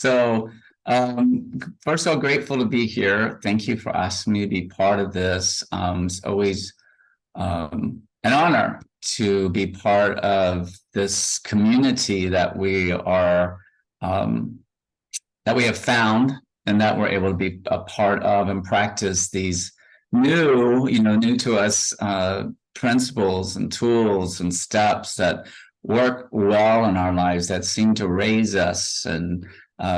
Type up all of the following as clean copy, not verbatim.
So, first of all, grateful to be here. Thank you for asking me to be part of this. It's always an honor to be part of this community that we are that we have found and that we're able to be a part of and practice these new to us principles and tools and steps that work well in our lives, that seem to raise us and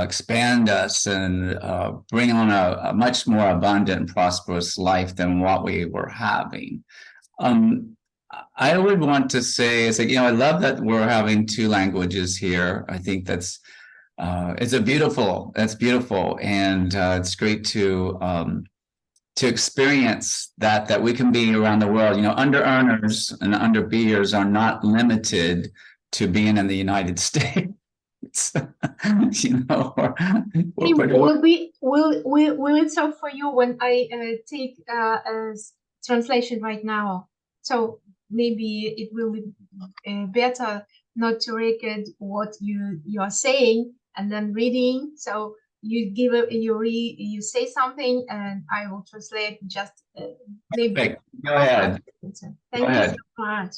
expand us and bring on a much more abundant and prosperous life than what we were having. I would want to say is that, I love that we're having two languages here. I think that's beautiful. And it's great to experience that we can be around the world. Under earners and under beers are not limited to being in the United States. Will it solve for you when I take translation right now? So maybe it will be better not to record what you are saying and then reading. So you say something and I will translate just maybe. Okay, go ahead. Thank you so much.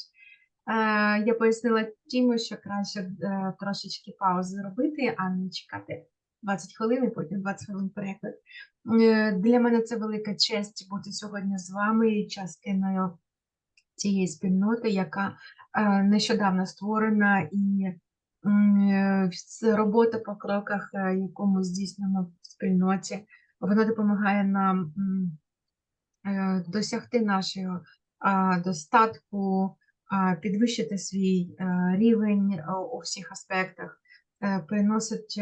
Я пояснила Тіму, що краще трошечки паузи зробити, а не чекати 20 хвилин і потім 20 хвилин переклад. Для мене це велика честь бути сьогодні з вами і частиною цієї спільноти, яка нещодавно створена, і робота по кроках, яку ми здійснюємо в спільноті, вона допомагає нам досягти нашого достатку, підвищити свій рівень у всіх аспектах, приносить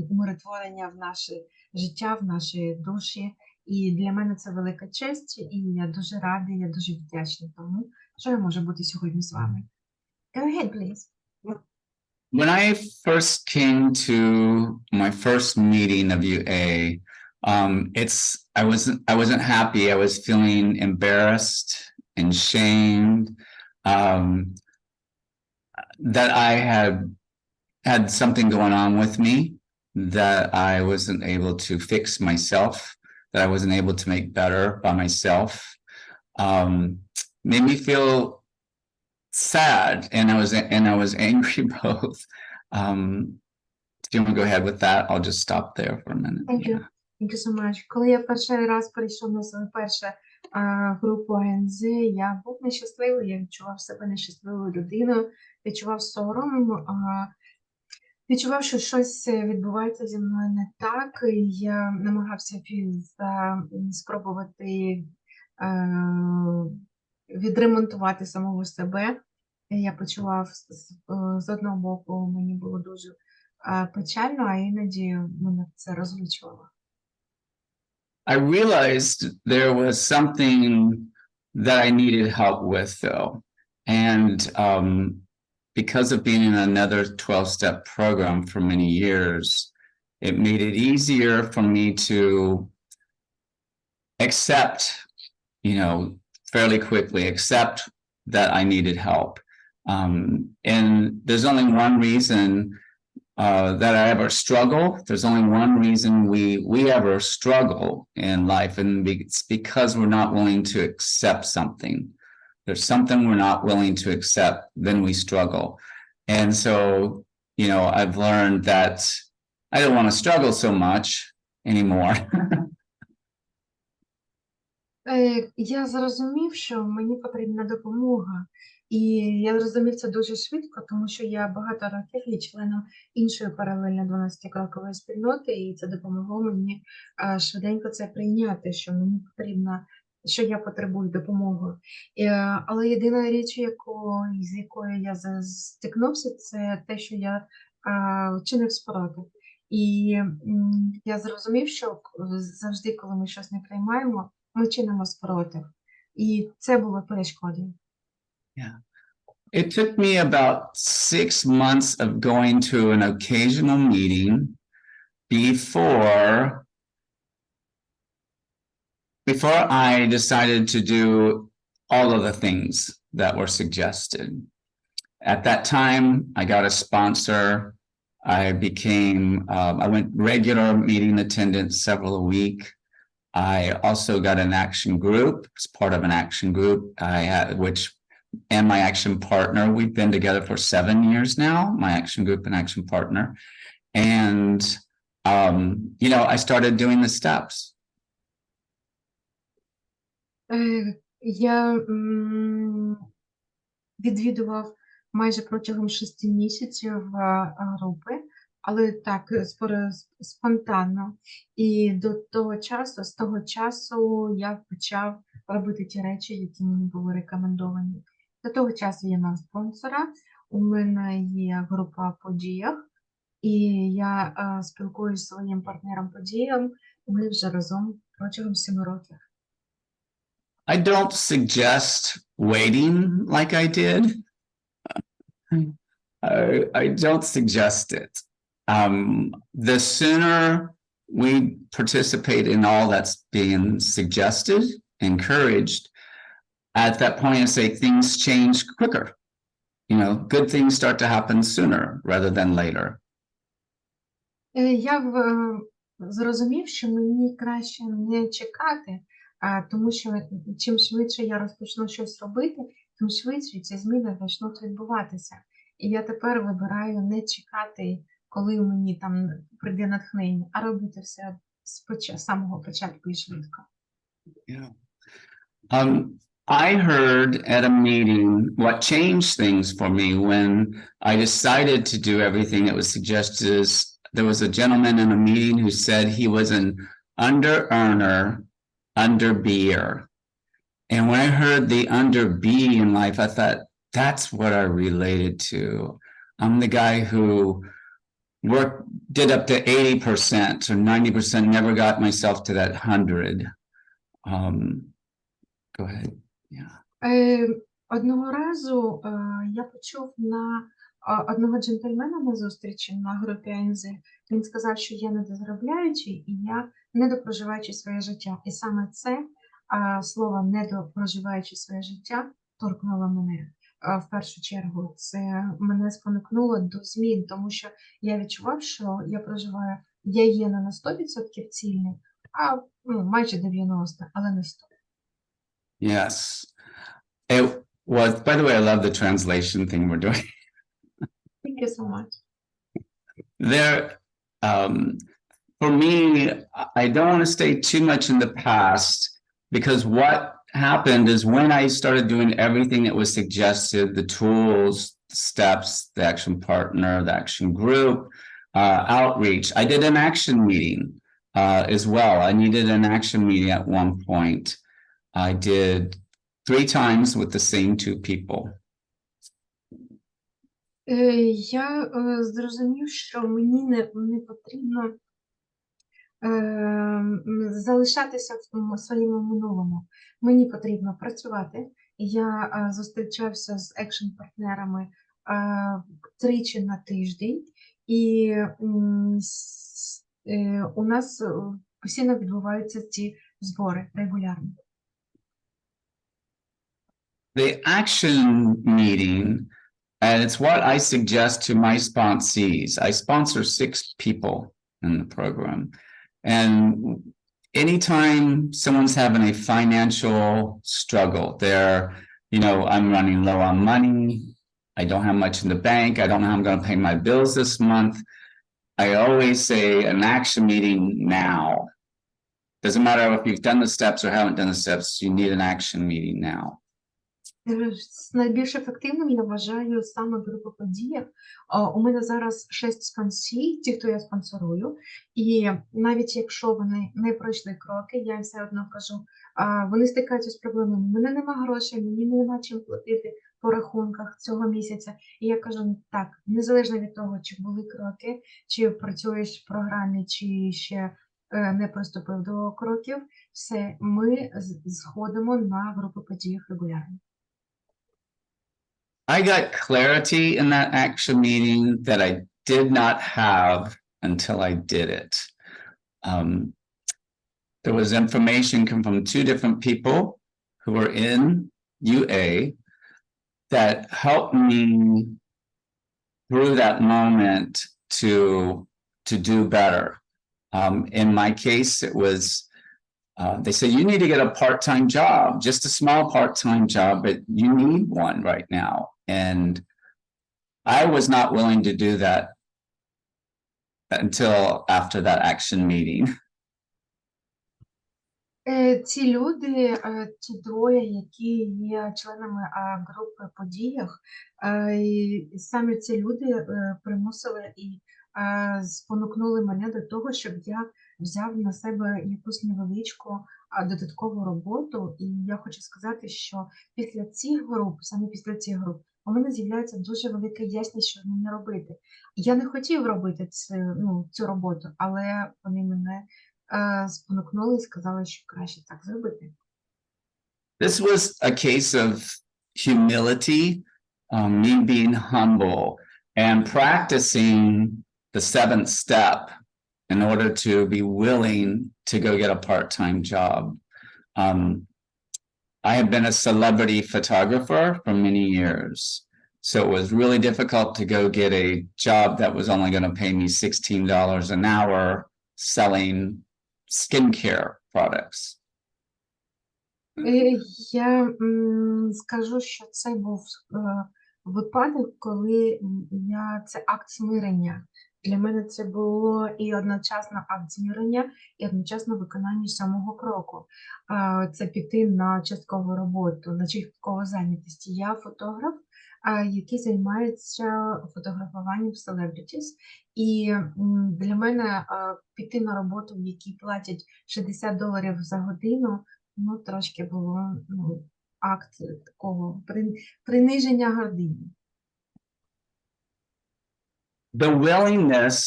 умиротворення в наше життя, в наші душі. І для мене це велика честь, і я дуже рада, я дуже вдячна тому, що я можу бути сьогодні з вами. Go ahead, please. When I first came to my first meeting of UA, I wasn't happy. I was feeling embarrassed and shamed that I had something going on with me, that I wasn't able to fix myself, that I wasn't able to make better by myself. Made me feel sad, and I was angry both. Do you want to go ahead with that? I'll just stop there for a minute. Thank you. Thank you so much. Коли я перший раз перейшов на свою першу групу АНЗ, я був нещасливий, я відчував себе нещасливою людиною, відчував сором, відчував, що щось відбувається зі мною не так, і я намагався спробувати відремонтувати самого себе. Я почував з одного боку, мені було дуже печально, а іноді мене це розлючувало. I realized there was something that I needed help with, though. And because of being in another 12-step program for many years, it made it easier for me to accept, fairly quickly, accept that I needed help. And there's only one reason that I ever struggle. There's only one reason we ever struggle in life, and it's because we're not willing to accept something. There's something we're not willing to accept, then we struggle. And so, I've learned that I don't want to struggle so much anymore. Я зрозумів, що мені потрібна допомога. І я зрозумів це дуже швидко, тому що я багато років є членом іншої паралельно 12-крокової спільноти, і це допомогло мені швиденько це прийняти, що мені потрібно, що я потребую допомоги. Але єдина річ, з якою я стикнувся, це те, що я чинив спротив. І я зрозумів, що завжди, коли ми щось не приймаємо, ми чинимо спротив. І це було перешкодою. Yeah. It took me about 6 months of going to an occasional meeting before I decided to do all of the things that were suggested. At that time, I got a sponsor. I became, I went regular meeting attendance several a week. I also got an action group, as part of an action group, and my action partner, we've been together for 7 years now, my action group and action partner. And, I started doing the steps. Я відвідував майже протягом 6 місяців групи, але так спонтанно. І з того часу я почав робити ті речі, які мені були рекомендовані. До того часу я мав спонсора, у мене є група в подіях, і я спілкуюся зі своїм партнером подіям. Ми вже разом протягом 7 років. I don't suggest waiting like I did. I don't suggest it. The sooner we participate in all that's being suggested, encouraged, at that point, I say things change quicker. Good things start to happen sooner rather than later. Я зрозумів, що мені краще не чекати, тому що чим швидше я розпочну щось робити, тим швидше ці зміни почнуть відбуватися. І я тепер вибираю не чекати, коли мені там прийде натхнення, а робити все з самого початку і швидко. Yeah. I heard at a meeting what changed things for me when I decided to do everything that was suggested is there was a gentleman in a meeting who said he was an under-earner, under-beer. And when I heard the under-be in life, I thought, that's what I related to. I'm the guy who did up to 80% or 90%, never got myself to that 100. Go ahead. Yeah. Одного разу я почув одного джентльмена на зустрічі на групі АНЗ. Він сказав, що я недозаробляючий і я недопроживаючи своє життя. І саме це слово недопроживаючи своє життя торкнуло мене в першу чергу. Це мене спонукнуло до змін, тому що я відчував, що я є не на 100% цільний, а майже 90%, але не 100%. Yes. It was, by the way, I love the translation thing we're doing. Thank you so much. For me, I don't want to stay too much in the past because what happened is when I started doing everything that was suggested, the tools, the steps, the action partner, the action group, outreach. I did an action meeting as well. I needed an action meeting at one point. I did 3 times with the same 2 people. Я зрозумів, що мені не потрібно залишатися в своєму минулому. Мені потрібно працювати. Я зустрічався з екшн-партнерами 3 на тиждень, і у нас постійно відбуваються ці збори регулярно. The action meeting, and it's what I suggest to my sponsees. I sponsor 6 people in the program. And anytime someone's having a financial struggle, I'm running low on money. I don't have much in the bank. I don't know how I'm going to pay my bills this month. I always say an action meeting now. Doesn't matter if you've done the steps or haven't done the steps, you need an action meeting now. Найбільш ефективним я вважаю саме групу подіях. У мене зараз 6 спонсорів, ті, хто я спонсорую, і навіть якщо вони не пройшли кроки, я все одно кажу, вони стикаються з проблемами, у мене нема грошей, мені нема чим платити по рахунках цього місяця. І я кажу, так, незалежно від того, чи були кроки, чи працюєш в програмі, чи ще не приступив до кроків, все, ми сходимо на групу подіях регулярно. I got clarity in that action meeting that I did not have until I did it. There was information come from 2 different people who were in UA that helped me through that moment to do better. In my case, it was they said you need to get a part-time job, just a small part-time job, but you need one right now. And I was not willing to do that until after that action meeting. Ці люди, ті двоє, які є членами групи подіях, і саме ці люди примусили і спонукнули мене до того, щоб я взяв на себе якусь невеличку додаткову роботу. І я хочу сказати, що після цих груп, саме після цих груп, у мене з'являється дуже велика ясність, що мені робити. Я не хотів робити цю роботу, але вони мене спонукнули і сказали, що краще так зробити. This was a case of humility, me being humble and practicing the seventh step in order to be willing to go get a part-time job. I have been a celebrity photographer for many years, so it was really difficult to go get a job that was only going to pay me $16 an hour selling skincare products. Я скажу, що це був випадок, коли це акт смирення. Для мене це було і одночасно акт змірення, і одночасно виконання самого кроку. Це піти на часткову роботу, на часткову зайнятість. Я фотограф, який займається фотографуванням celebrities. І для мене піти на роботу, в якій платять $60 за годину, трошки було акт такого приниження гордині. The willingness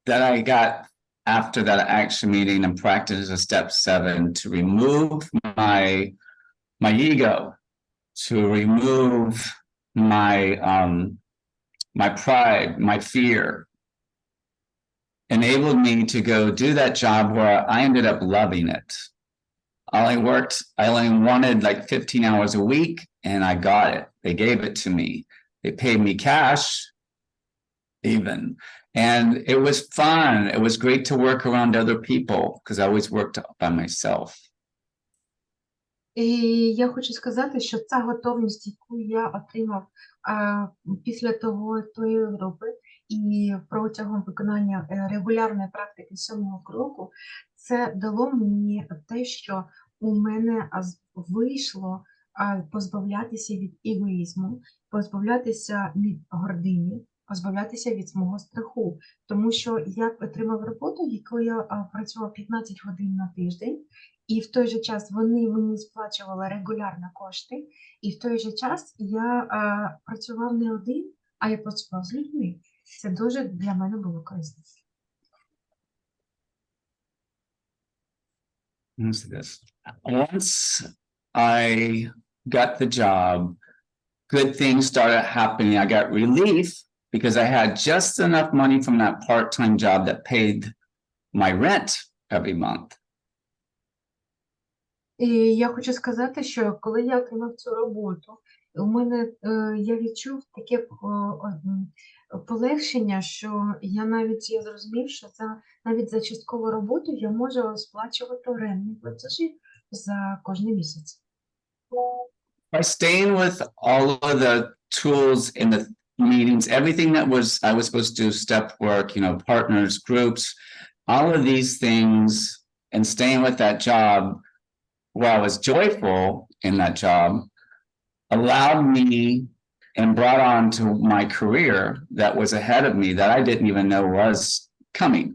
that I got after that action meeting and practice of step 7 to remove my ego, to remove my pride, my fear, enabled me to go do that job where I ended up loving it. I only wanted like 15 hours a week and I got it. They gave it to me. They paid me cash even. And it was fun. It was great to work around other people because I always worked by myself. І я хочу сказати, що ця готовність, яку я отримав після тої групи і протягом виконання регулярної практики 7-го кроку, це дало мені те, що у мене вийшло позбавлятися від егоїзму, позбавлятися від гордині, позбавлятися від мого страху. Тому що я отримав роботу, яку я працював 15 годин на тиждень, і в той же час вони мені сплачували регулярно кошти, і в той же час я працював не один, а я працював з людьми. Це дуже для мене було корисно. Once I got the job, good things started happening. I got relief because I had just enough money from that part-time job that paid my rent every month. І я хочу сказати, що коли я отримав цю роботу, я відчув таке полегшення, що я зрозумів, що навіть за часткову роботу я можу сплачувати орендні платежі за кожен місяць. By staying with all of the tools in the meetings, everything that I was supposed to do, step work, partners, groups, all of these things, and staying with that job where I was joyful in that job, allowed me and brought on to my career that was ahead of me that I didn't even know was coming.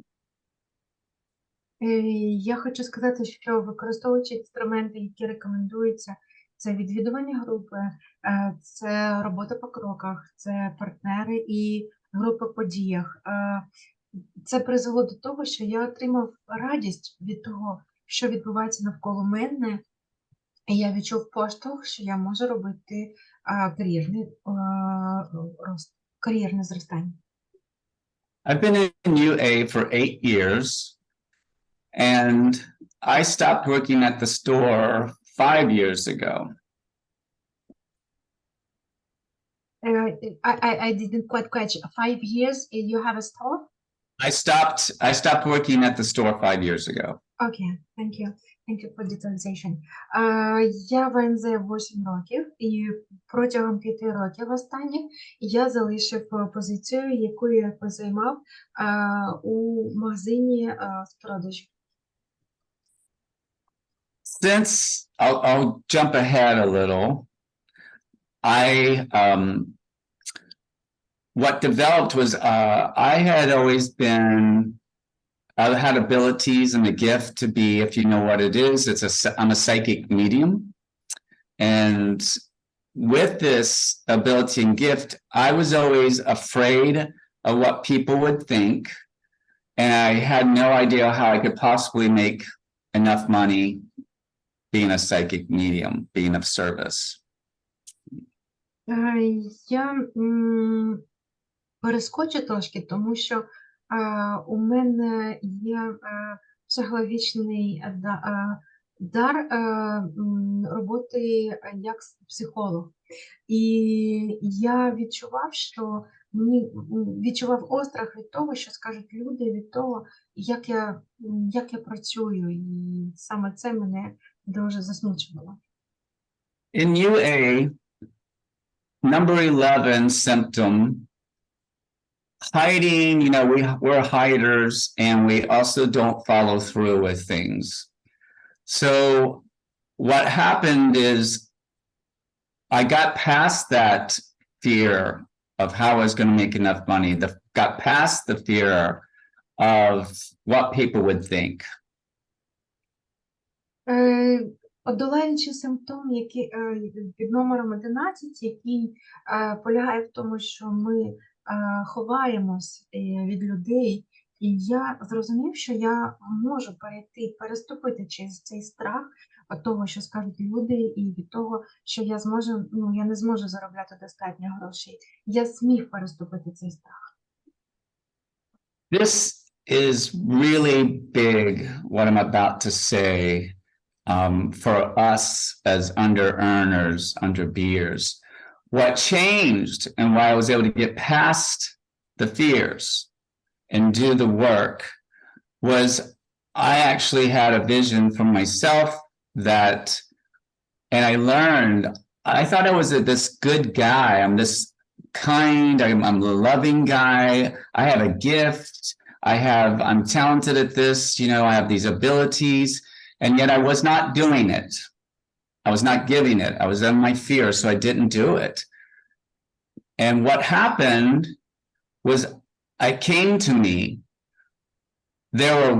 Я хочу сказати, що використовуючи інструменти, які рекомендуються, це відвідування групи, це робота по кроках, це партнери і групи по подіях. Це призвело до того, що я отримав радість від того, що відбувається навколо мене, і я відчув поштовх, що я можу робити кар'єрне зростання. I've been in UA for 8 years, and I stopped working at the store 5 years ago. I didn't quite catch. 5 years you have a store? I stopped working at the store 5 years ago. Okay, thank you. Thank you for detalization. Я в НЗ 8 років, і протягом 5 років останніх я залишив позицію, яку я займав у магазині з продажів. Since I'll jump ahead a little. What developed was I had always been I had abilities and a gift to be, if you know what it is, I'm a psychic medium. And with this ability and gift, I was always afraid of what people would think. And I had no idea how I could possibly make enough money being a psychic medium, being of service. Я перескочу трошки, тому що у мене є психологічний дар роботи як психолог. І я відчував, що відчував острах від того, що скажуть люди, від того, як я працюю. І саме це мене дуже засмучувало. In UA, number 11 symptom, hiding, we're hiders and we also don't follow through with things. So what happened is I got past that fear of how I was going to make enough money, got past the fear of what people would think. Подолаючи симптом, який під номером 11, який полягає в тому, що ми ховаємось від людей, і я зрозумів, що я можу переступити через цей страх від того, що скажуть люди, і від того, що я не зможу заробляти достатньо грошей. Я зміг переступити цей страх. This is really big, what I'm about to say. For us as under-earners, under-beers. What changed and why I was able to get past the fears and do the work was I actually had a vision for myself and I learned, I thought I was this good guy. I'm this kind, I'm a loving guy. I have a gift. I'm talented at this, I have these abilities. And yet I was not doing it. I was not giving it. I was in my fear, so I didn't do it. And what happened was I came to me. There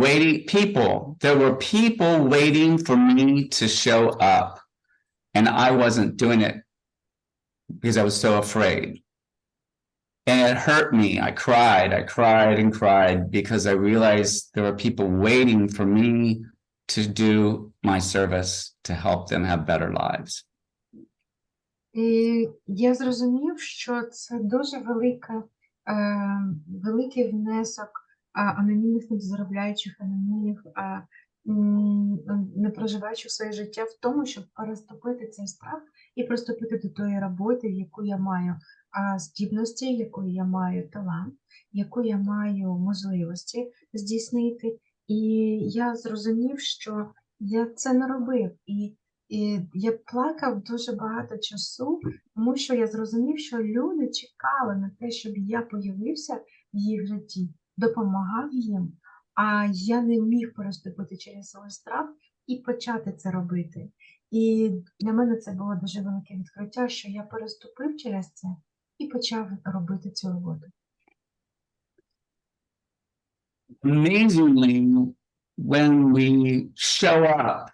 were people waiting for me to show up. And I wasn't doing it because I was so afraid. And it hurt me. I cried and cried because I realized there were people waiting for me to do my service to help them have better lives. І я зрозумів, що це дуже великий внесок анонімних недозаробляючих, анонімних, не проживаючих своє життя в тому, щоб переступити цей страх і приступити до тої роботи, яку я маю здібності, яку я маю талант, яку я маю можливості здійснити. І я зрозумів, що я це не робив. І я плакав дуже багато часу, тому що я зрозумів, що люди чекали на те, щоб я появився в їх житті, допомагав їм, а я не міг переступити через свій страх і почати це робити. І для мене це було дуже велике відкриття, що я переступив через це і почав робити цю роботу. Amazingly, when we show up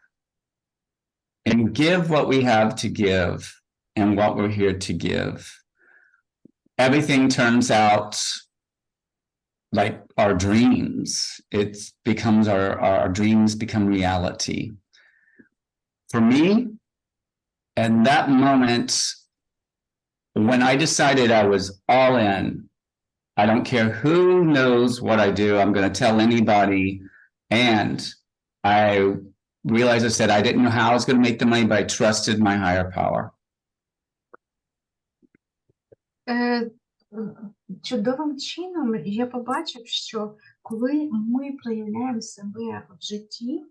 and give what we have to give and what we're here to give, everything turns out like our dreams. It becomes our dreams become reality. For me, in that moment, when I decided I was all in, I don't care who knows what I do, I'm going to tell anybody. And I realized I said I didn't know how I was going to make the money, but I trusted my higher power. Е, Чудовим чином я побачив, що коли ми проявляємо себе в житті,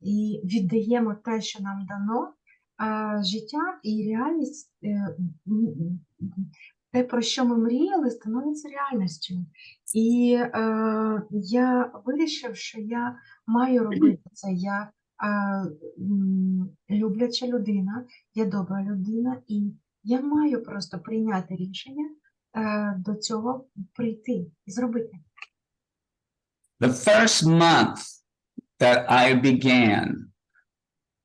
і віддаємо те, що нам дано, життя і реальність, те, про що ми мріяли, становиться реальністю. І я вирішив, що я маю робити це. Я любляча людина, я добра людина, і я маю просто прийняти рішення до цього прийти і зробити. The first month that I began,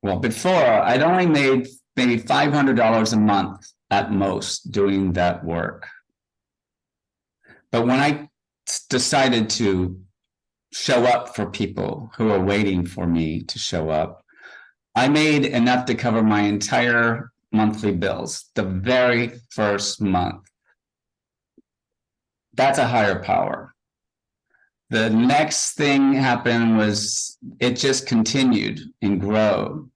well, before I'd only made maybe $500 a month at most doing that work. But when I decided to show up for people who are waiting for me to show up, I made enough to cover my entire monthly bills the very first month. That's a higher power. The next thing happened was it just continued and grew,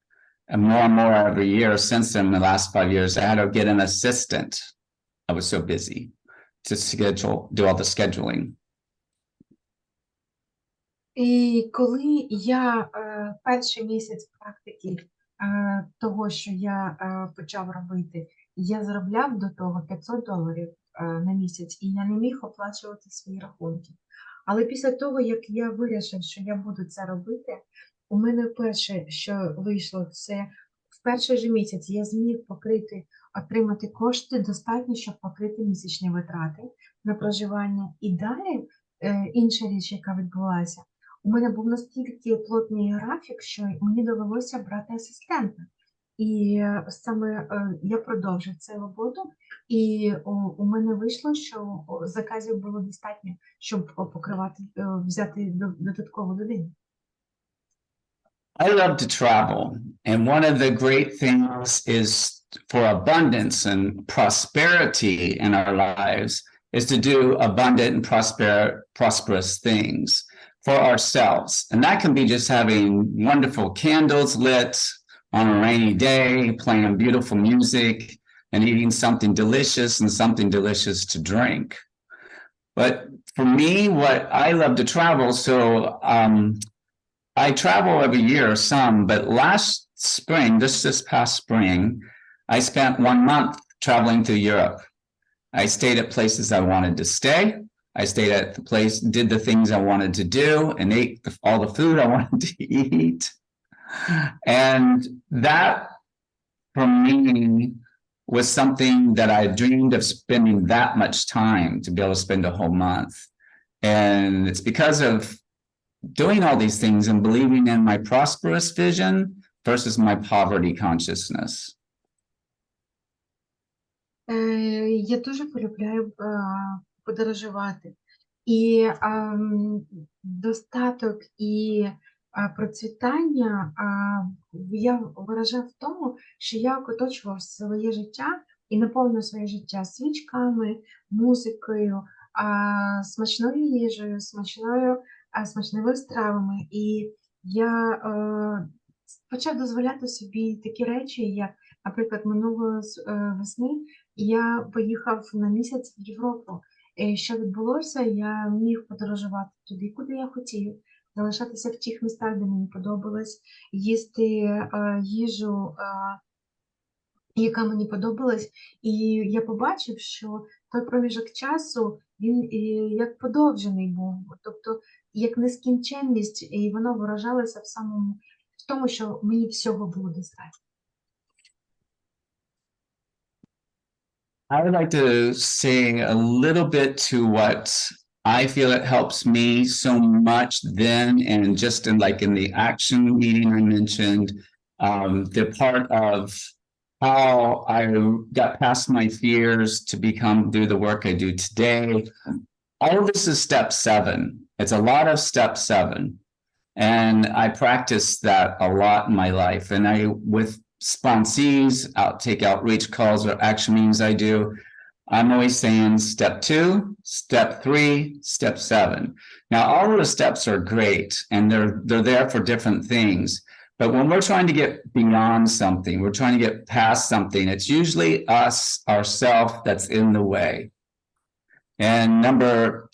and more every year. Since then, the last 5 years, I had to get an assistant. I was so busy to do all the scheduling. І коли я перший місяць практики того, що я почав робити, я заробляв до того $500 на місяць, і я не міг оплачувати свої рахунки. Але після того, як я вирішив, що я буду це робити, у мене перше, що вийшло, це в перший же місяць я зміг отримати кошти достатньо, щоб покрити місячні витрати на проживання. І далі інша річ, яка відбулася, у мене був настільки плотний графік, що мені довелося брати асистента. І саме я продовжив цю роботу, і у мене вийшло, що заказів було достатньо, щоб покривати, взяти додаткову людину. I love to travel, and one of the great things is for abundance and prosperity in our lives is to do abundant and prosperous things for ourselves. And that can be just having wonderful candles lit on a rainy day, playing beautiful music, and eating something delicious and something delicious to drink. But for me, what I love to travel, so I travel every year, some, but last spring, this past spring, I spent 1 month traveling through Europe. I stayed at places I wanted to stay. I stayed at the place, did the things I wanted to do, and ate all the food I wanted to eat. And that, for me, was something that I dreamed of spending that much time to be able to spend a whole month. And it's because of doing all these things and believing in my prosperous vision versus my poverty consciousness. Я дуже полюбляю подорожувати. І достаток і процвітання я виражав в тому, що я оточував своє життя і наповнював своє життя свічками, музикою, смачною їжею, смачними стравами. І я почав дозволяти собі такі речі, як, наприклад, минулої весни я поїхав на місяць в Європу. Що відбулося? Я міг подорожувати туди, куди я хотів, залишатися в тих містах, де мені подобалось, їсти їжу, яка мені подобалась. І я побачив, що той проміжок часу, він як подовжений був, тобто як нескінченність, і воно виражалося в тому, що мені всього було достатньо. I would like to say a little bit to what I feel it helps me so much then, and just in the action meeting I mentioned, the part of how I got past my fears to do the work I do today. All of this is step 7. It's a lot of step 7. And I practice that a lot in my life. And with sponsees, take outreach calls or action meetings I do, I'm always saying step 2, step 3, step 7. Now, all of the steps are great, and they're there for different things. But when we're trying to get beyond something, we're trying to get past something, it's usually us, ourself, that's in the way. And number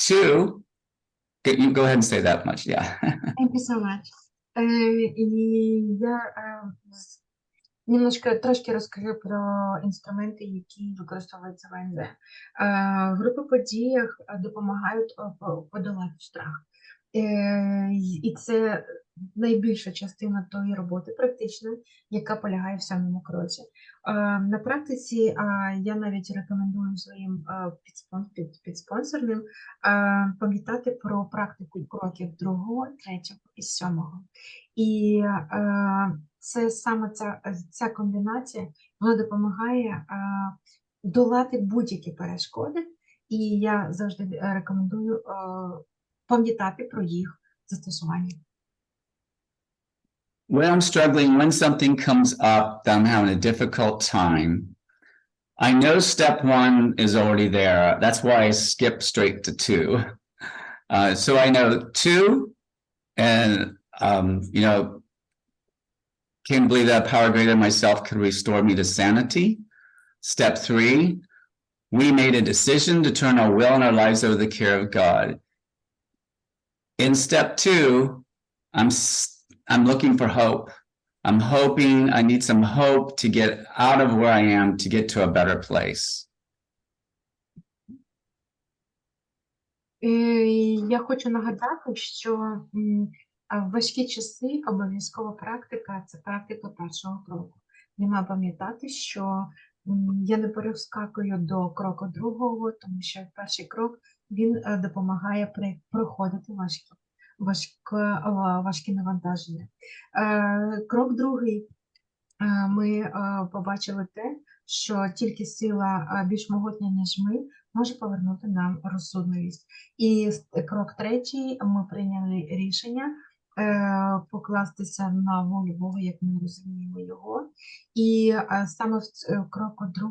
two, you go ahead and say that much, yeah. Thank you so much. І я трошки розкажу про інструменти, які використовуються в АНЗ. Групи подіях допомагають подолати страх. І це найбільша частина тої роботи практичної, яка полягає в самому кроці. На практиці я навіть рекомендую своїм підспонсорним пам'ятати про практику кроків 2, 3 і 7. І це саме ця комбінація, вона допомагає долати будь-які перешкоди, і я завжди рекомендую пам'ятати про їх застосування. When I'm struggling, when something comes up that I'm having a difficult time, I know step 1 is already there. That's why I skip straight to 2. So I know 2, and can't believe that power greater than myself could restore me to sanity. Step 3, we made a decision to turn our will and our lives over to the care of God. In step 2, I'm looking for hope. I'm hoping I need some hope to get out of where I am to get to a better place. Я хочу нагадати, що в важкі часи обов'язкова практика – це практика першого кроку. Я маю пам'ятати, що я не перескакую до кроку 2, тому що перший крок, він допомагає проходити важкі навантаження. Крок 2, ми побачили те, що тільки сила більш могутня, ніж ми, може повернути нам розсудливість. І крок 3, ми прийняли рішення покластися на волю Бога, як ми розуміємо його. І саме в кроку 2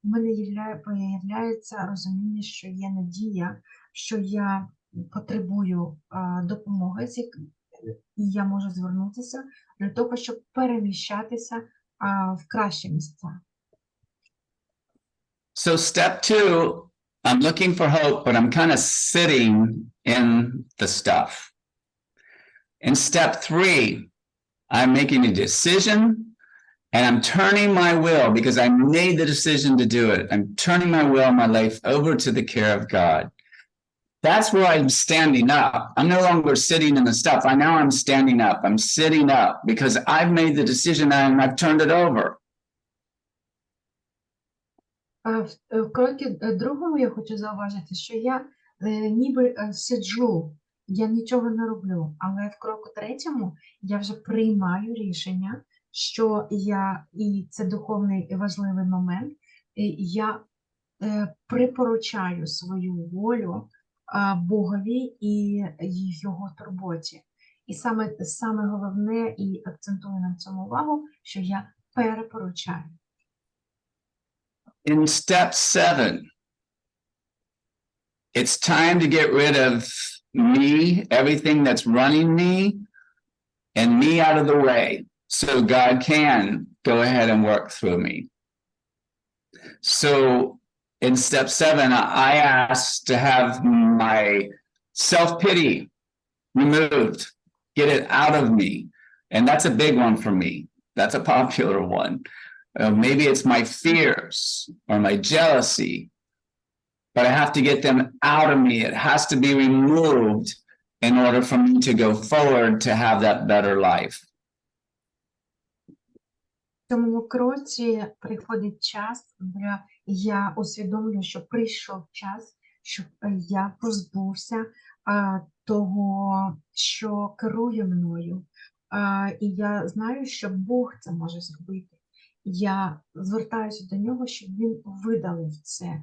в мене появляється розуміння, що є надія, що я потребую допомоги, і я можу звернутися для того, щоб переміщатися в кращі місця. So step 2, I'm looking for hope, but I'm kind of sitting in the stuff. In step 3, I'm making a decision and I'm turning my will, because I made the decision to do it. I'm turning my will and my life over to the care of God. That's where I'm standing up. I'm no longer sitting in the stuff. Now I'm standing up. I'm sitting up because I've made the decision and I've turned it over. В кроці 2 я хочу зауважити, що я ніби сиджу, я нічого не роблю, але в кроку 3 я вже приймаю рішення, що і це духовний і важливий момент, я припоручаю свою волю Богові і його турботі. І саме головне, і акцентую на цьому увагу, що я перепоручаю. In step 7, it's time to get rid of me, everything that's running me, and me out of the way, so God can go ahead and work through me. So in step 7, I asked to have my self-pity removed, get it out of me. And that's a big one for me. That's a popular one. Maybe it's my fears or my jealousy, but I have to get them out of me. It has to be removed in order for me to go forward to have that better life. В цьому кроці приходить час, я усвідомлюю, що прийшов час, щоб я позбувся того, що керує мною. І я знаю, що Бог це може зробити. Я звертаюся до нього, щоб він видалив це.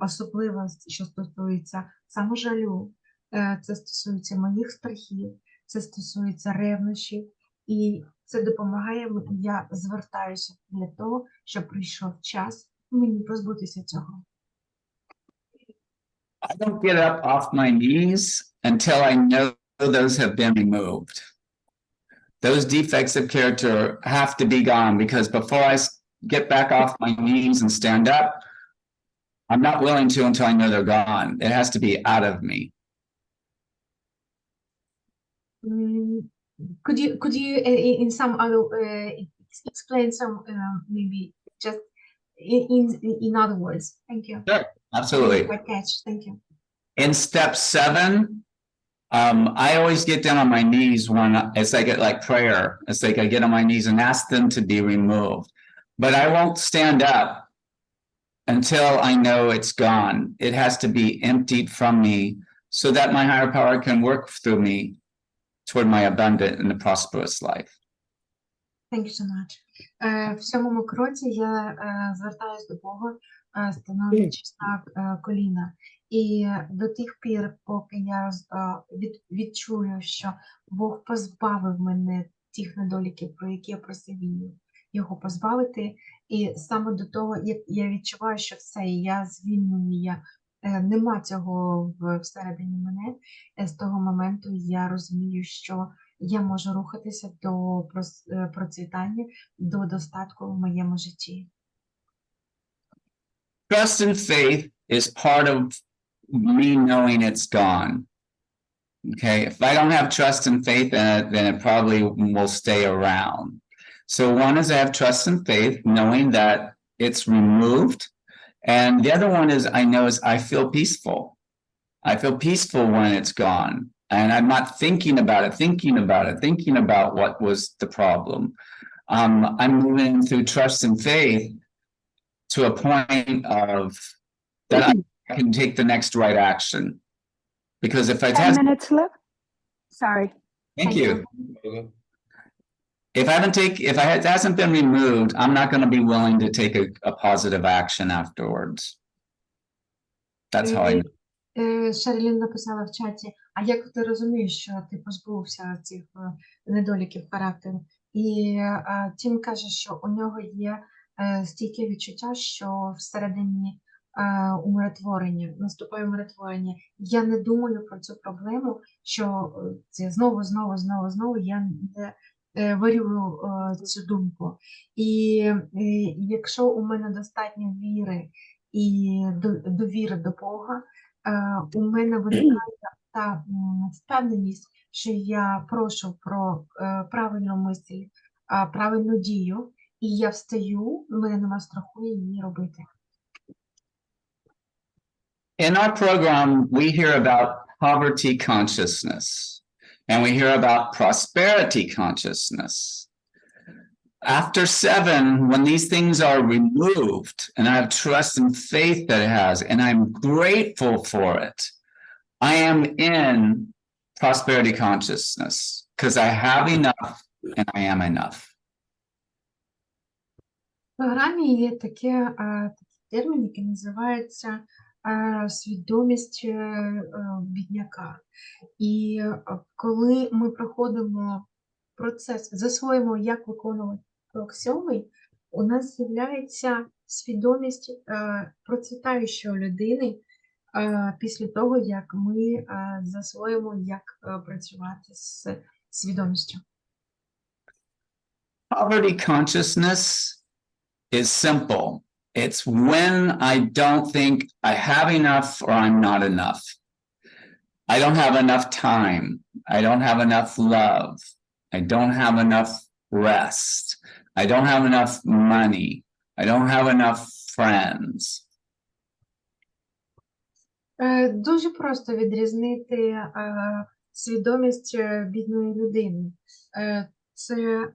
Особливо, що стосується саможалю, це стосується моїх страхів, це стосується ревнощів. І це допомагає, я звертаюся для того, щоб прийшов час мені позбутися цього. I don't get up off my knees until I know those have been removed. those defects of character have to be gone, because before I get back off my knees and stand up, I'm not willing to until I know they're gone. It has to be out of me. Could you in some other explain some maybe just in other words? Thank you. Sure, absolutely. Good catch. Thank you. In step 7, I always get down on my knees when it's like prayer. It's like I get on my knees and ask them to be removed. But I won't stand up until I know it's gone. It has to be emptied from me so that my higher power can work through me toward my abundant and prosperous life. Thank you so much. В сьомому кроці я звертаюсь до Бога, становлячись на коліна. І до тих пір, поки я відчую, що Бог позбавив мене тих недоліків, про які я просив його позбавити. І саме до того, як я відчуваю, що все, я звільнений, нема цього всередині мене, з того моменту я розумію, що я можу рухатися до процвітання, до достатку в моєму житті. Trust and faith is part of me knowing it's gone. Okay, if I don't have trust and faith in it, then it probably will stay around. So one is I have trust and faith, knowing that it's removed. And the other one is I know is I feel peaceful. I feel peaceful when it's gone. And I'm not thinking about what was the problem. I'm moving through trust and faith to a point of that I can take the next right action. Because if 10 minutes left. Sorry. Thank you. If it hasn't been removed, I'm not going to be willing to take a positive action afterwards. That's how I know. Шерлін написала в чаті, а як ти розумієш, що ти позбувся цих недоліків характеру? І Тім каже, що у нього є стійке відчуття, що всередині наступає умиротворення. Я не думаю про цю проблему, що це знову я не варюю цю думку. І якщо у мене достатньо віри і довіри до Бога, у мене виникає та впевненість, що я прошу про правильну мисль, правильну дію, і я встаю, у мене нема страху її робити. In our program, we hear about poverty consciousness, and we hear about prosperity consciousness. After 7, when these things are removed, and I have trust and faith that it has, and I'm grateful for it, I am in prosperity consciousness because I have enough and I am enough. В програмі є такий термін, який називається свідомість бідняка. І коли ми проходимо процес, засвоїмо, як виконувати крок 7, у нас з'являється свідомість процвітаючої людини після того, як ми засвоїмо, як працювати з свідомістю. Poverty consciousness is simple. It's when I don't think I have enough or I'm not enough. I don't have enough time. I don't have enough love. I don't have enough rest. I don't have enough money. I don't have enough friends. Дуже просто відрізнити свідомість бідної людини. Це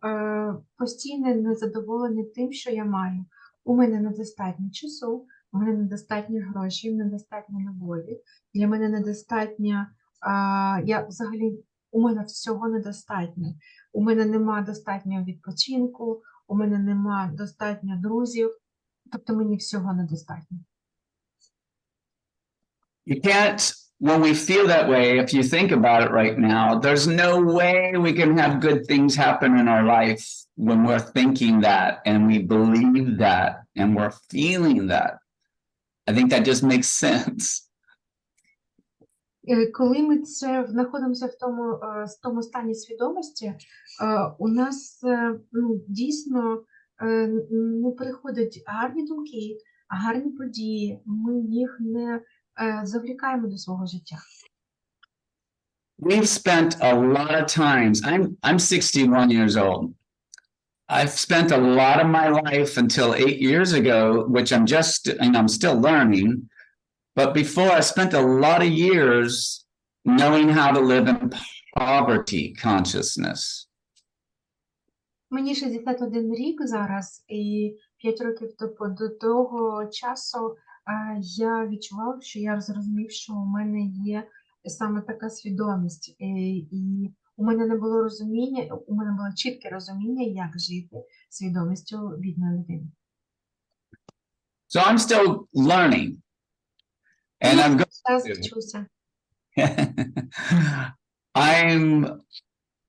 постійне незадоволення тим, що я маю. У мене недостатньо часу, у мене недостатньо грошей, недостатньо любові. Для мене недостатньо, у мене всього недостатньо. У мене нема достатньо відпочинку, у мене нема достатньо друзів, тобто мені всього недостатньо. You can't, when we feel that way, if you think about it right now, there's no way we can have good things happen in our life when we're thinking that and we believe that and we're feeling that. I think that just makes sense. Коли ми це знаходимося в тому стані свідомості, у нас дійсно приходять гарні думки, гарні події, ми їх не завлікаємо до свого життя. We've spent a lot of times. I'm 61 years old. I've spent a lot of my life until 8 years ago, which I'm still learning. But before, I spent a lot of years knowing how to live in poverty consciousness. Мені 61 рік зараз, і 5 років до того часу я відчував, що я зрозумів, що у мене є саме така свідомість, і у мене не було розуміння, у мене було чітке розуміння, як жити свідомістю бідної людини. So I'm still learning. And I'm Зараз вчуся. I'm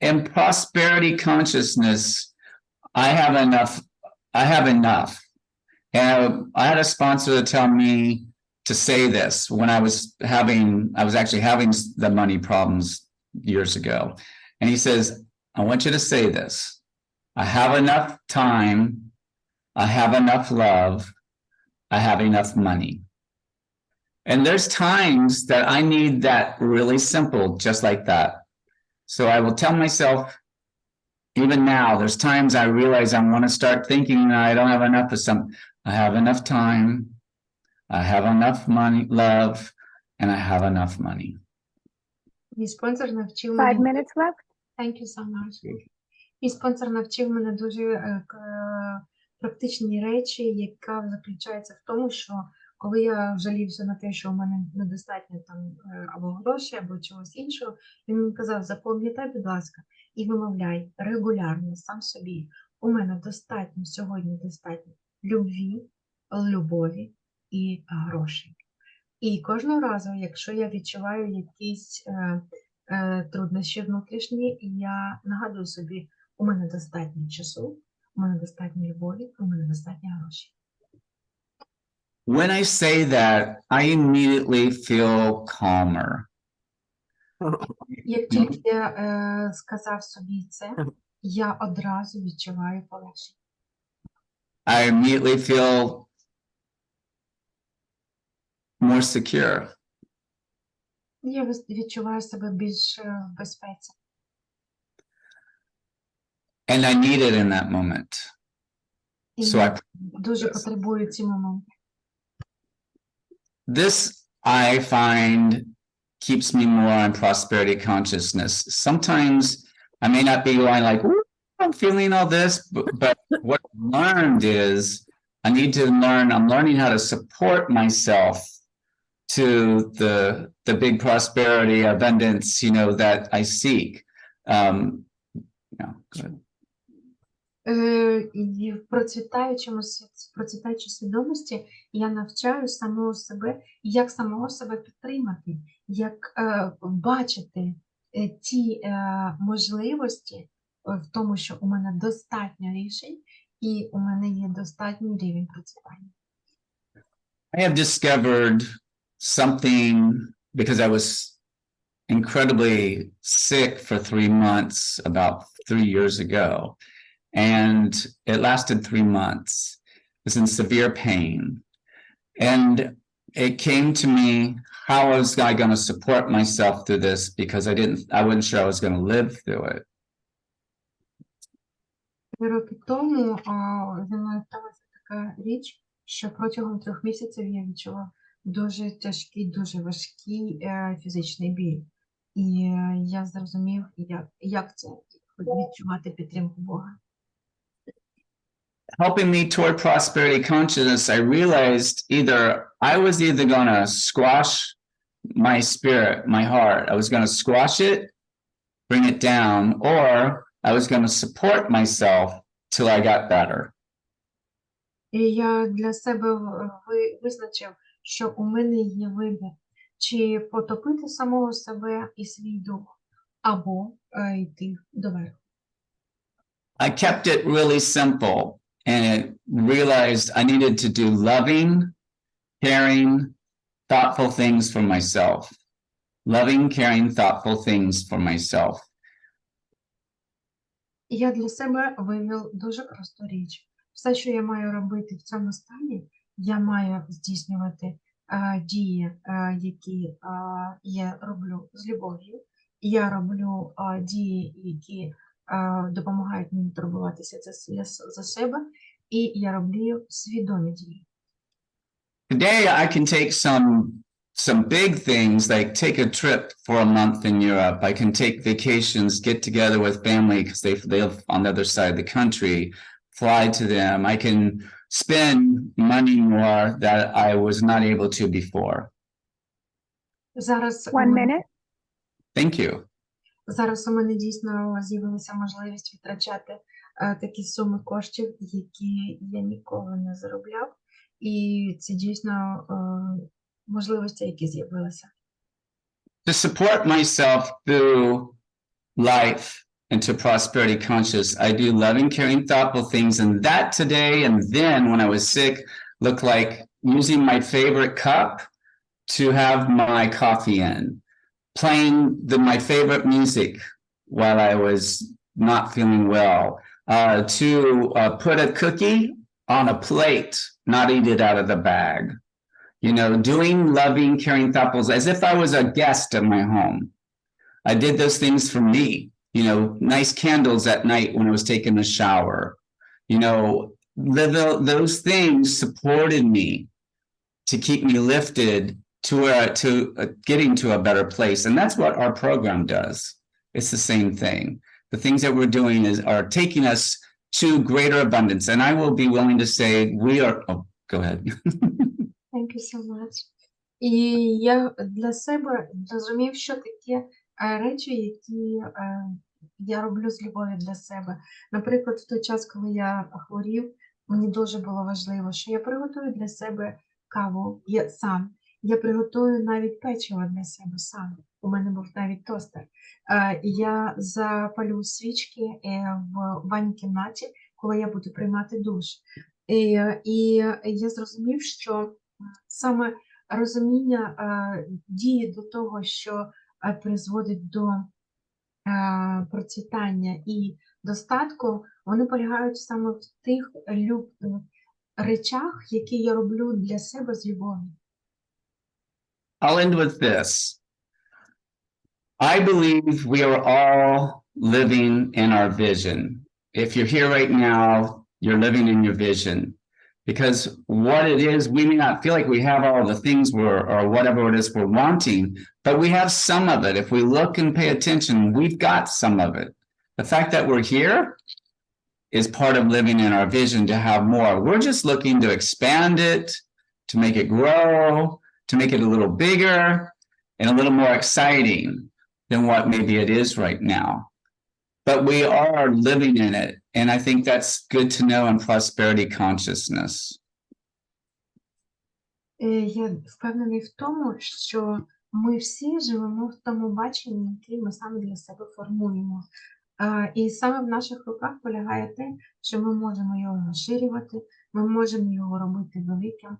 in prosperity consciousness. I have enough. And I had a sponsor to tell me to say this when I was actually having the money problems years ago. And he says, I want you to say this. I have enough time. I have enough love. I have enough money. And there's times that I need that really simple, just like that. So I will tell myself, even now, there's times I realize I want to start thinking that I don't have enough of something. I have enough time, I have enough money, love, and I have enough money. Мій спонсор навчив 5 мене. minutes left. Thank you so much. Мій спонсор навчив мене дуже практичні речі, яка заключається в тому, що коли я жалівся на те, що у мене недостатньо там або грошей, або чогось іншого, він мені казав, запам'ятай, будь ласка, і вимовляй регулярно сам собі. У мене достатньо, сьогодні достатньо любові і грошей. І кожного разу, якщо я відчуваю якісь труднощі внутрішні, я нагадую собі, у мене достатньо часу, у мене достатньо любові, у мене достатньо грошей. When I say that, I immediately feel calmer. Як тільки я сказав собі це, я одразу відчуваю полегшення. I immediately feel more secure. Я відчуваю себе більш в безпеці. And I need it in that moment. І So я I дуже потребую ці моменти. This I find keeps me more in prosperity consciousness. Sometimes I may not be going like, "Ooh, I'm feeling all this," but what I've learned is I'm learning how to support myself to the big prosperity, abundance, that I seek. Good. І в процвітаючій свідомості я навчаю як самого себе підтримати, як бачити ті можливості в тому, що у мене достатньо рішень і у мене є достатній рівень процвітання. I have discovered something because I was incredibly sick for 3 months about 3 years ago. And it lasted 3 months. I was in severe pain. And it came to me, how was I going to support myself through this? Because I wasn't sure I was going to live through it. 3 роки тому зі мною сталася така річ, що протягом 3 місяців я відчула дуже тяжкий, дуже важкий фізичний біль. І я зрозумів, як це відчувати підтримку Бога. Helping me toward prosperity consciousness, I realized I was either going to squash my spirit, my heart. I was going to squash it, bring it down, or I was going to support myself till I got better. І я для себе визначив, що у мене є вибір, чи потопити самого себе і свій дух, або йти до верху. I kept it really simple and realized I needed to do loving, caring, thoughtful things for myself. loving, caring, thoughtful things for myself. Я для себе вивів дуже просту річ. Все, що я маю робити в цьому стані, я маю здійснювати дії, які я роблю з любов'ю. Я роблю дії, які допомагають мені турбуватися за себе, і я роблю свідомі дії. Today, I can take some big things, like take a trip for a month in Europe. I can take vacations, get together with family because they live on the other side of the country, fly to them. I can spend money more that I was not able to before. Зараз у 1 мене- minute. Thank you. Зараз у мене дійсно з'явилася можливість витрачати такі суми коштів, які я ніколи не заробляв. І це дійсно можливості, які з'явилися. To support myself through life and to prosperity conscious, I do loving, caring, thoughtful things. And that today and then when I was sick looked like using my favorite cup to have my coffee in, playing my favorite music while I was not feeling well, to put a cookie on a plate, not eat it out of the bag. You know, doing loving, caring, thoughtful, as if I was a guest in my home. I did those things for me, you know, nice candles at night when I was taking a shower. You know, those things supported me to keep me lifted to getting to a better place. And that's what our program does. It's the same thing. The things that we're doing are taking us to greater abundance. And I will be willing to say we are, oh, go ahead. Thank you so much. І я для себе зрозумів, що такі речі, які я роблю з любов'ю для себе. Наприклад, в той час, коли я хворів, мені дуже було важливо, що я приготую для себе каву сам. Я приготую навіть печиво для себе сам. У мене був навіть тостер. Я запалю свічки в ванній кімнаті, коли я буду приймати душ. І я зрозумів, що саме розуміння дії до того, що призводить до процвітання і достатку, вони полягають саме в тих речах, які я роблю для себе з любов'ю. I'll end with this. I believe we are all living in our vision. If you're here right now, you're living in your vision. Because what it is, we may not feel like we have all the things or whatever it is we're wanting, but we have some of it. If we look and pay attention, we've got some of it. The fact that we're here is part of living in our vision to have more. We're just looking to expand it, to make it grow, to make it a little bigger and a little more exciting than what maybe it is right now. But we are living in it. And I think that's good to know in prosperity consciousness. Я впевнений в тому, що ми всі живемо в тому баченні, яке ми саме для себе формуємо. І саме в наших руках полягає те, що ми можемо його розширювати, ми можемо його робити великим,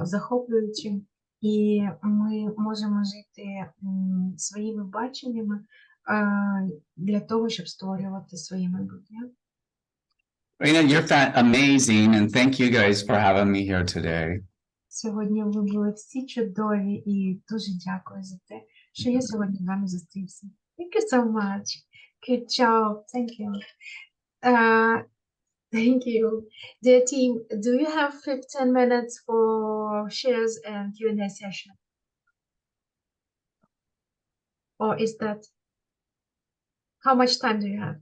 захоплюючим, і ми можемо жити своїми баченнями для того, щоб створювати своє майбутнє. Rena, you're amazing, and thank you guys for having me here today. Сьогодні ви були всі чудові і дуже дякую за те, що я сьогодні з вами зустрівся. Thank you so much. Good job. Thank you. Thank you. Dear team, do you have 15 minutes for shares and Q&A session? Or is that, how much time do you have?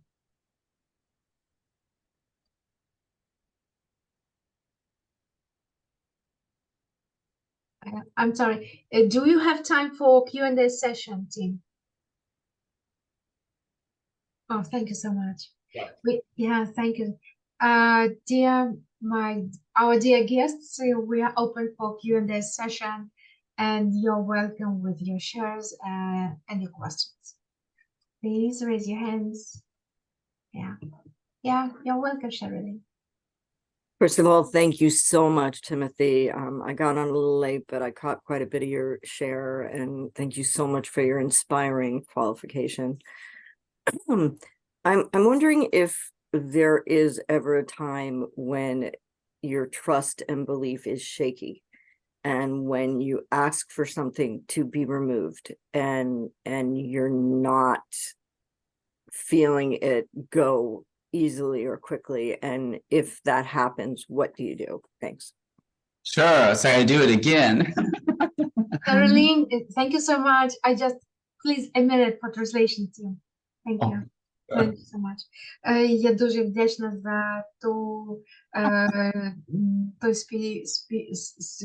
I'm sorry. Do you have time for Q&A session, team? Oh, thank you so much. Yeah, thank you. Our dear guests, we are open for Q&A session, and you're welcome with your shares and your questions. Please raise your hands. Yeah, you're welcome, Sherilyn. First of all, thank you so much, Timothy. I got on a little late, but I caught quite a bit of your share, and thank you so much for your inspiring qualification. I'm wondering if there is ever a time when your trust and belief is shaky, and when you ask for something to be removed, and you're not feeling it go easily or quickly, and if that happens, what do you do? Thanks. Sure, so I do it again. Caroline, thank you so much. Please, a minute for translation team. Thank you. Thank you so much. Я дуже вдячна за той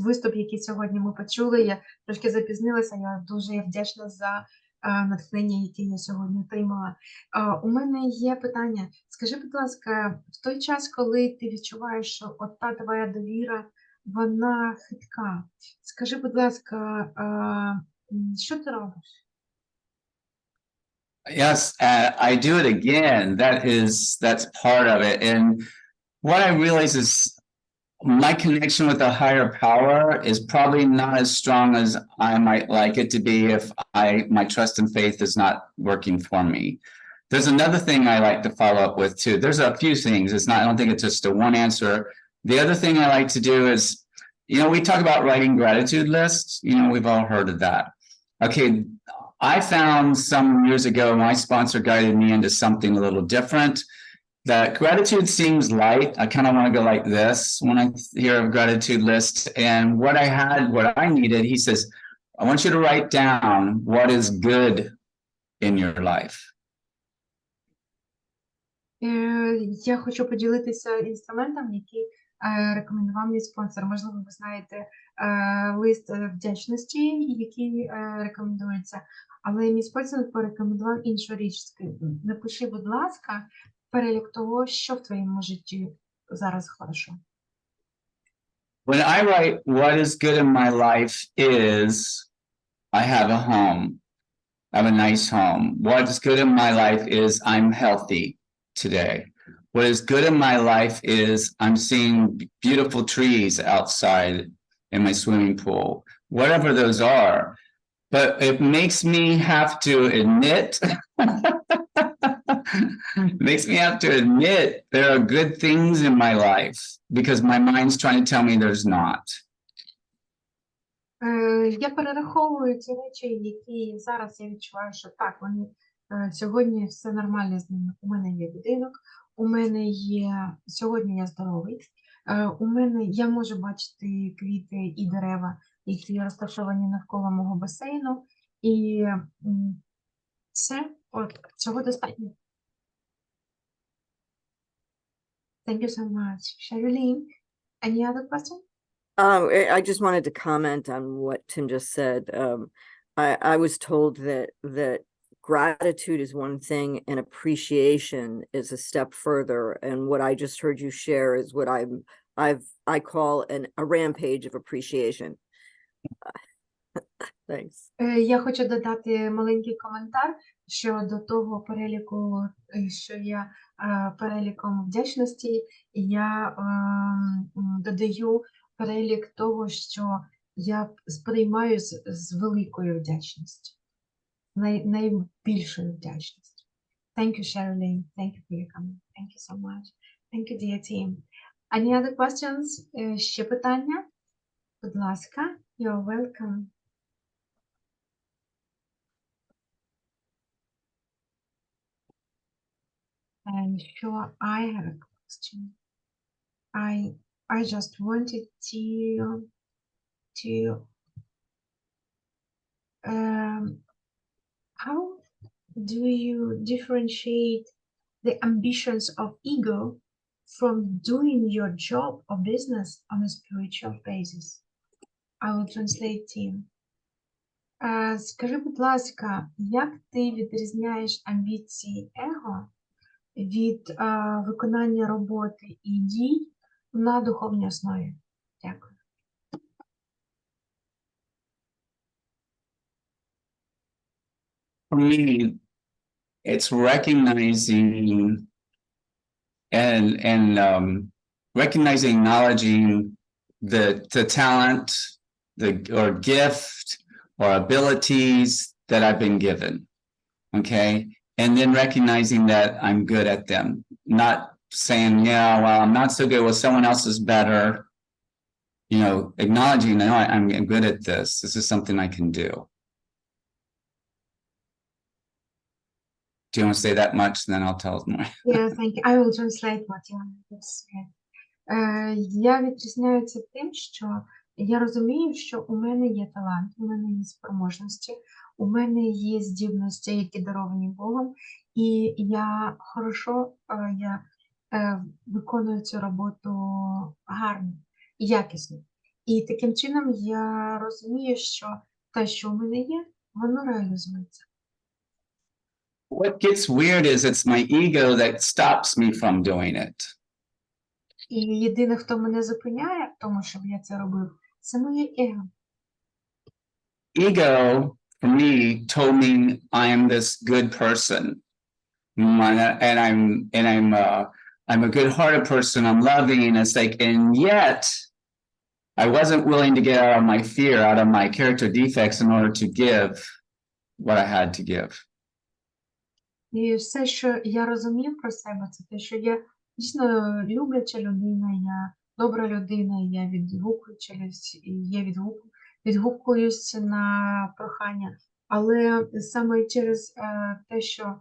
виступ, який сьогодні ми почули. Я трошки запізнилася, я дуже вдячна за натхнення, яке я сьогодні отримала. У мене є питання. Скажи, будь ласка, в той час, коли ти відчуваєш, що от та твоя довіра, вона хитка. Скажи, будь ласка, що ти робиш? Yes, I do it again. That's part of it. And what I realize is my connection with a higher power is probably not as strong as I might like it to be if my trust and faith is not working for me. There's another thing I like to follow up with too. There's a few things. I don't think it's just a one answer. The other thing I like to do is, we talk about writing gratitude lists. We've all heard of that. Okay, I found some years ago, my sponsor guided me into something a little different. That gratitude seems light. I kind of want to go like this when I hear a gratitude list. And what I needed, he says, I want you to write down what is good in your life. Я хочу поділитися інструментом, який рекомендував мій спонсор. Можливо, ви знаєте лист вдячності, який рекомендується, але мій спонсор порекомендував іншу річ. Напиши, будь ласка, перелік того, що в твоєму житті зараз хорошо. When I write what is good in my life is I have a home. I have a nice home. What is good in my life is I'm healthy today. What is good in my life is I'm seeing beautiful trees outside in my swimming pool, whatever those are. But it makes me have to admit, there are good things in my life because my mind's trying to tell me there's not. Я перераховую ці речі, які зараз я відчуваю, що так, вони сьогодні все нормально з ними. У мене є будинок, сьогодні я здоровий, я можу бачити квіти і дерева, які розташовані навколо мого басейну, і все, цього достатньо. Thank you so much. Sherilyn, any other question? I just wanted to comment on what Tim just said. I was told that gratitude is one thing and appreciation is a step further. And what I just heard you share is what I call a rampage of appreciation. Thanks. Я хочу додати маленький коментар щодо того переліку, що я переліком вдячності, я додаю перелік того, що я сприймаю з великою вдячністю, найбільшою вдячністю. Thank you, Sherilyn. Thank you for your comment. Thank you so much. Thank you, dear team. Any other questions? Ще питання? Будь ласка, you're welcome. And sure, I have a question. I just wanted to how do you differentiate the ambitions of ego from doing your job or business on a spiritual basis? I will translate, Tim. Скажи, будь ласка, як ти відрізняєш амбіції его від виконання роботи і дій на духовній основі? Дякую. For me, it's recognizing and recognizing, acknowledging the talent, or gift or abilities that I've been given. Okay. And then recognizing that I'm good at them, not saying, yeah, well, I'm not so good. Well, someone else is better. You know, acknowledging, no, I'm good at this. This is something I can do. Do you want to say that much? Then I'll tell more. Yeah, thank you. I will translate what you have said. Я відрізняюся тим, що я розумію, що у мене є талант, у мене є спроможності, у мене є здібності, які даровані Богом, і я хорошо виконую цю роботу гарно, якісно. І таким чином я розумію, що те, що у мене є, воно реалізується. What gets weird is it's my ego that stops me from doing it. І єдине, хто мене зупиняє в тому, щоб я це робив, це моє его. Ego for me told me I am this good person. I'm a good-hearted person. I'm loving. And it's like, and yet I wasn't willing to get out of my fear, out of my character defects in order to give what I had to give. І все, що я розумів про себе, це те, що я дійсно любляча людина, я добра людина, я відгукуюсь на прохання. Але саме через те, що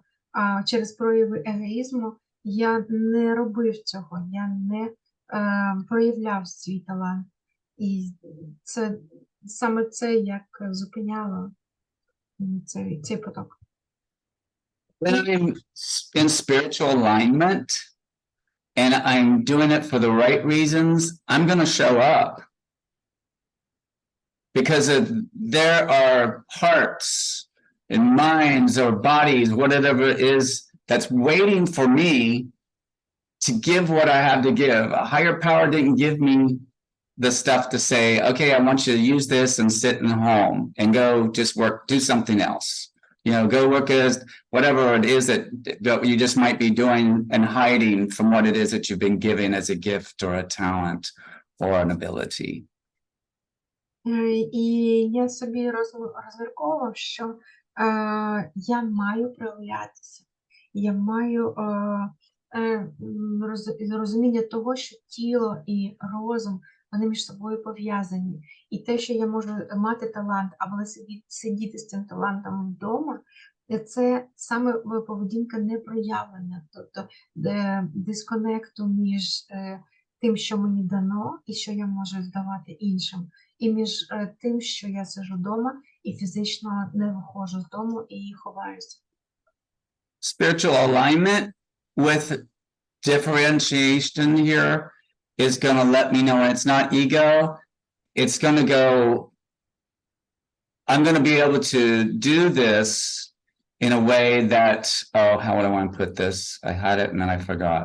через прояви егоїзму я не робив цього, я не проявляв свій талант. І це саме це, як зупиняло цей поток. When I'm in spiritual alignment and I'm doing it for the right reasons, I'm going to show up. Because there are hearts and minds or bodies, whatever it is, that's waiting for me to give what I have to give. A higher power didn't give me the stuff to say, okay, I want you to use this and sit in home and go just work, do something else. You know, go work as whatever it is that you just might be doing and hiding from what it is that you've been given as a gift or a talent or an ability. І я собі розмірковував, що я маю проявлятися, я маю розуміння того, що тіло і розум, вони між собою пов'язані. І те, що я можу мати талант, або сидіти з цим талантом вдома, це саме поведінка не проявлена, тобто дисконекту між тим, що мені дано, і що я можу здавати іншим, і між тим, що я сиджу вдома і фізично не виходжу з дому і ховаюся. Spiritual alignment with differentiation here is going to let me know it's not ego. It's going to go, I'm going to be able to do this in a way that, oh, how would I want to put this? I had it and then I forgot.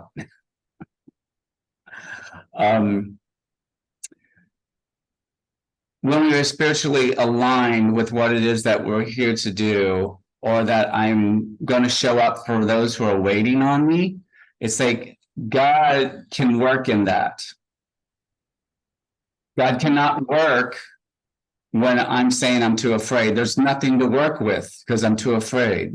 When we are spiritually aligned with what it is that we're here to do, or that I'm going to show up for those who are waiting on me, it's like God can work in that. God cannot work when I'm saying I'm too afraid. There's nothing to work with because I'm too afraid.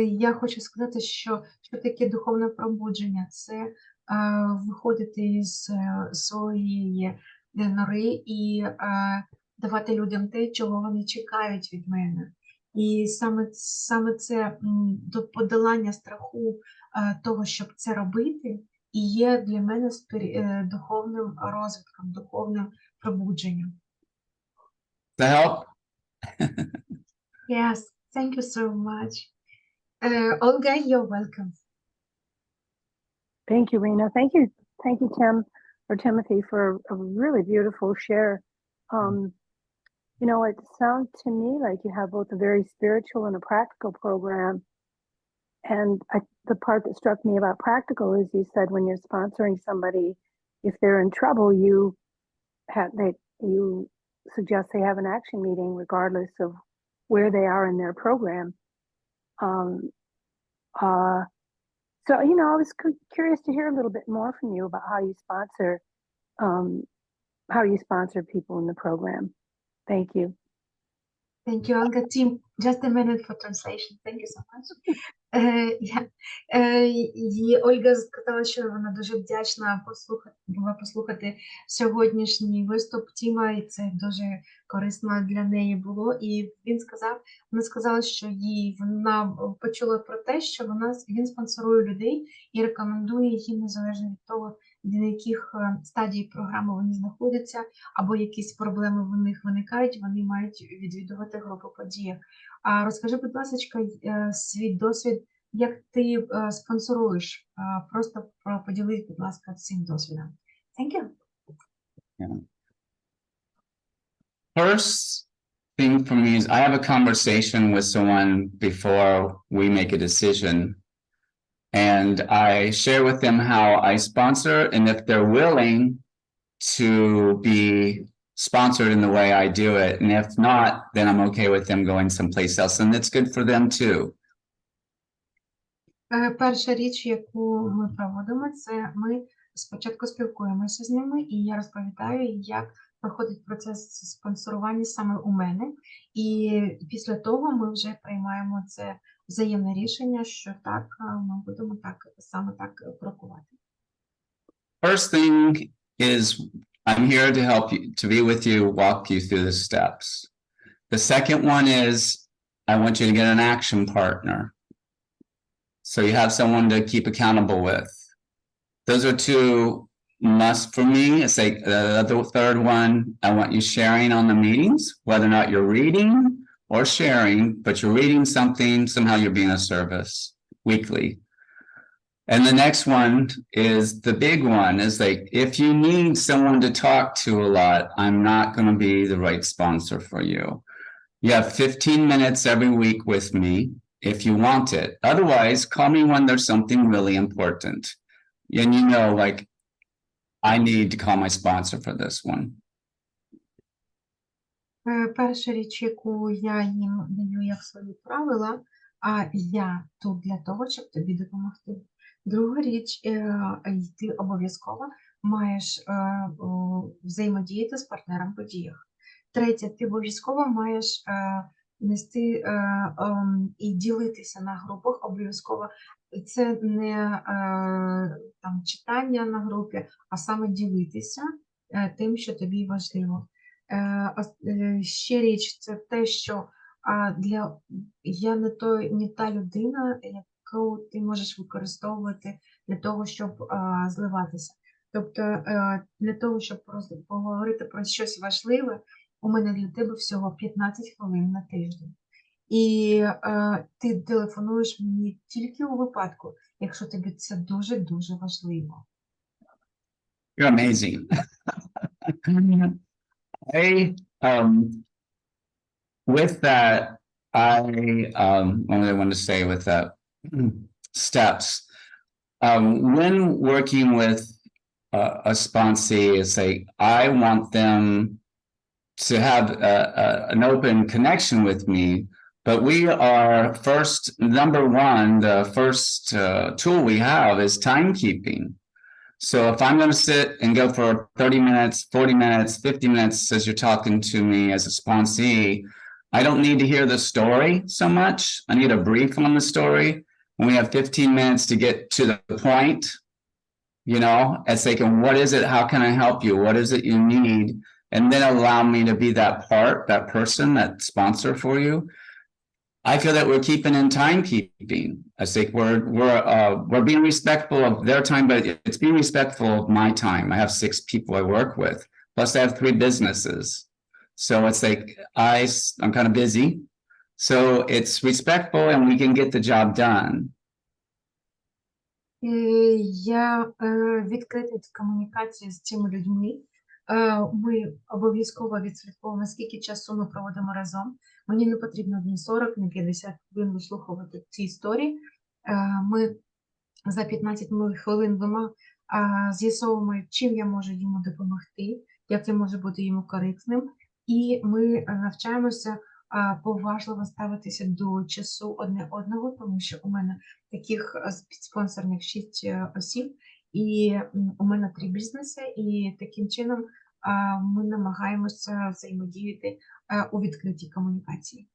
Я хочу сказати, що таке духовне пробудження – це виходити із своєї нори і давати людям те, чого вони чекають від мене. І саме це до подолання страху того, щоб це робити, і є для мене духовним розвитком, духовним пробудженням. To help? Yes, thank you so much. Olga, you're welcome. Thank you, Rena. Thank you, Tim, or Timothy, for a really beautiful share. You know, it sounds to me like you have both a very spiritual and a practical program. And the part that struck me about practical is you said when you're sponsoring somebody, if they're in trouble, you suggest they have an action meeting regardless of where they are in their program. So, you know, I was curious to hear a little bit more from you about um, how you sponsor people in the program. Thank you. Thank you, Olga. Team, just a minute for translation. Thank you so much. І Ольга сказала, що вона дуже вдячна була послухати сьогоднішній виступ Тіма, і це дуже корисно для неї було. І вона сказала, що вона почула про те, що він спонсорує людей і рекомендує їм незалежно від того, на яких стадій програми вони знаходяться, або якісь проблеми в них виникають, вони мають відвідувати групу події. А розкажи, будь ласка, свій досвід, як ти спонсоруєш? Просто поділись, будь ласка, цим досвідом. Thank you. Yeah. First thing for me is I have a conversation with someone before we make a decision. And I share with them how I sponsor, and if they're willing to be sponsored in the way I do it. And if not, then I'm okay with them going someplace else. And it's good for them too. Перша річ, яку ми проводимо, це ми спочатку спілкуємося з ними, і я розповідаю, як проходить процес спонсорування саме у мене. І після того ми вже приймаємо це взаємне рішення, що так, ми будемо саме так крокувати. First thing is I'm here to help you, to be with you, walk you through the steps. The second one is I want you to get an action partner. So you have someone to keep accountable with. Those are two must for me. It's like the third one, I want you sharing on the meetings, whether or not you're reading or sharing, but you're reading something, somehow you're being of service weekly. And the next one is the big one, is like, if you need someone to talk to a lot, I'm not going to be the right sponsor for you. You have 15 minutes every week with me if you want it. Otherwise, call me when there's something really important. And you know, like, I need to call my sponsor for this one. Перша річ, яку я їм даю як свої правила, а я тут для того, щоб тобі допомогти. Друга річ, ти обов'язково маєш взаємодіяти з партнером в подіях. Третє, ти обов'язково маєш нести і ділитися на групах обов'язково. Це не там читання на групі, а саме ділитися тим, що тобі важливо. Ще річ, це те, що я не та людина, яку ти можеш використовувати для того, щоб зливатися. Тобто для того, щоб поговорити про щось важливе, у мене для тебе всього 15 хвилин на тиждень. І ти телефонуєш мені тільки у випадку, якщо тобі це дуже-дуже важливо. You're amazing. With that, what do I want to say with that? Steps. When working with a sponsee, it's like, I want them to have an open connection with me, but we are number one, the first tool we have is timekeeping. So if I'm going to sit and go for 30 minutes, 40 minutes, 50 minutes as you're talking to me as a sponsee, I don't need to hear the story so much. I need a brief on the story. When we have 15 minutes to get to the point, you know, it's like, what is it? How can I help you? What is it you need? And then allow me to be that person, that sponsor for you. I feel that we're keeping in timekeeping. I think we're being respectful of their time, but it's being respectful of my time. I have 6 people I work with, plus I have 3 businesses. So it's like I'm kind of busy. So it's respectful and we can get the job done. Я відкрита в комунікації з цими людьми. Ми обов'язково відслідковуємо, скільки часу ми проводимо разом. Мені не потрібно ні 40, ні 50 хвилин вислухувати ці історії. Ми за 15 хвилин з'ясовуємо, чим я можу йому допомогти, як я можу бути йому корисним. І ми навчаємося поважливо ставитися до часу одне одного, тому що у мене таких спонсорних 6 осіб, і у мене 3 бізнеси, і таким чином ми намагаємося взаємодіяти у відкритій комунікації.